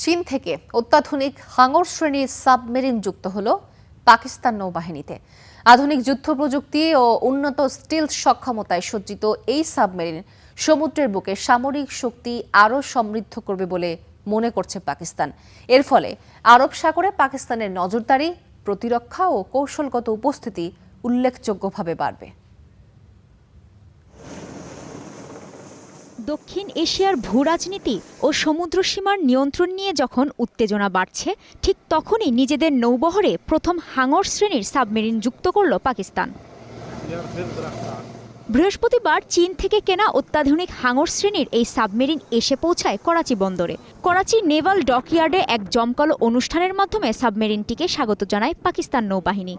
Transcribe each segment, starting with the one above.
চীন থেকে অত্যাধুনিক হাঙর শ্রেণীর সাবমেরিন যুক্ত হলো পাকিস্তান নৌবাহিনীতে। আধুনিক যুদ্ধ প্রযুক্তি ও উন্নত স্টিলথ সক্ষমতায় সজ্জিত এই সাবমেরিন সমুদ্রের বুকে সামরিক শক্তি আরও সমৃদ্ধ করবে বলে মনে করছে পাকিস্তান। এর ফলে আরব সাগরে পাকিস্তানের নজরদারি, প্রতিরক্ষা ও কৌশলগত উপস্থিতি উল্লেখযোগ্যভাবে বাড়বে। দক্ষিণ এশিয়ার ভূরাজনীতি ও সমুদ্রসীমার নিয়ন্ত্রণ নিয়ে যখন উত্তেজনা বাড়ছে, ঠিক তখনই নিজেদের নৌবহরে প্রথম হাঙর শ্রেণীর সাবমেরিন যুক্ত করল পাকিস্তান। বৃহস্পতিবার চীন থেকে কেনা অত্যাধুনিক হাঙর শ্রেণীর এই সাবমেরিন এসে পৌঁছায় করাচি বন্দরে। করাচি নেভাল ডকইয়ার্ডে এক জমকালো অনুষ্ঠানের মাধ্যমে সাবমেরিনটিকে স্বাগত জানায় পাকিস্তান নৌবাহিনী।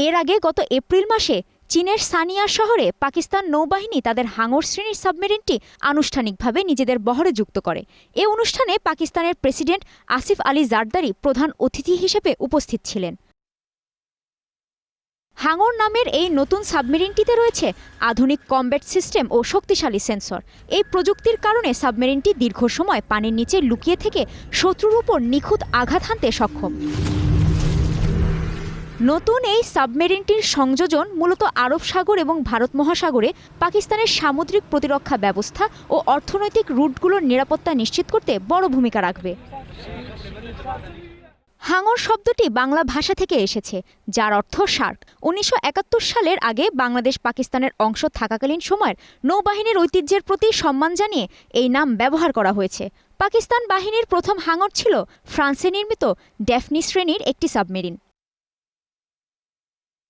এর আগে গত এপ্রিল মাসে চীনের সানিয়া শহরে পাকিস্তান নৌবাহিনী তাদের হাঙর শ্রেণীর সাবমেরিনটি আনুষ্ঠানিকভাবে নিজেদের বহরে যুক্ত করে। এ অনুষ্ঠানে পাকিস্তানের প্রেসিডেন্ট আসিফ আলী জারদারি প্রধান অতিথি হিসেবে উপস্থিত ছিলেন। হাঙর নামের এই নতুন সাবমেরিনটিতে রয়েছে আধুনিক কমব্যাট সিস্টেম ও শক্তিশালী সেন্সর। এই প্রযুক্তির কারণে সাবমেরিনটি দীর্ঘ সময় পানির নিচে লুকিয়ে থেকে শত্রুর উপর নিখুঁত আঘাত হানতে সক্ষম। নতুন এই সাবমেরিনটির সংযোজন মূলত আরব সাগর এবং ভারত মহাসাগরে পাকিস্তানের সামুদ্রিক প্রতিরক্ষা ব্যবস্থা ও অর্থনৈতিক রুটগুলোর নিরাপত্তা নিশ্চিত করতে বড় ভূমিকা রাখবে। হাঙর শব্দটি বাংলা ভাষা থেকে এসেছে, যার অর্থ শার্ক। ১৯৭১ সালের আগে বাংলাদেশ পাকিস্তানের অংশ থাকাকালীন সময়ের নৌবাহিনীর ঐতিহ্যের প্রতি সম্মান জানিয়ে এই নাম ব্যবহার করা হয়েছে। পাকিস্তান বাহিনীর প্রথম হাঙর ছিল ফ্রান্সে নির্মিত ড্যাফনি শ্রেণীর একটি সাবমেরিন।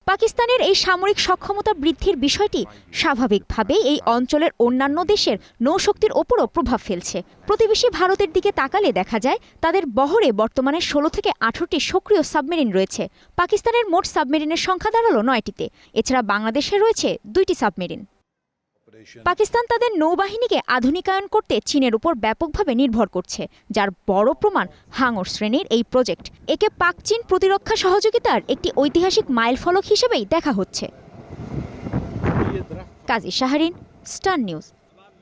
পাকিস্তানের এই সামরিক সক্ষমতা বৃদ্ধির বিষয়টি স্বাভাবিকভাবেই এই অঞ্চলের অন্যান্য দেশের নৌশক্তির ওপরও প্রভাব ফেলছে। প্রতিবেশী ভারতের দিকে তাকালে দেখা যায় তাদের বহরে বর্তমানে ১৬ থেকে ১৮টি সক্রিয় সাবমেরিন রয়েছে। পাকিস্তানের মোট সাবমেরিনের সংখ্যা দাঁড়ালো ৯টিতে। এছাড়া বাংলাদেশে রয়েছে ২টি সাবমেরিন। পাকিস্তান তাদের নৌবাহিনীকে আধুনিকায়ন করতে চীনের উপর ব্যাপকভাবে নির্ভর করছে, যার বড় প্রমাণ হাঙর শ্রেণীর এই প্রজেক্ট। একে পাক চীন প্রতিরক্ষা সহযোগিতার একটি ঐতিহাসিক মাইলফলক হিসেবেই দেখা হচ্ছে। কাজী শাহরিন, স্টার নিউজ।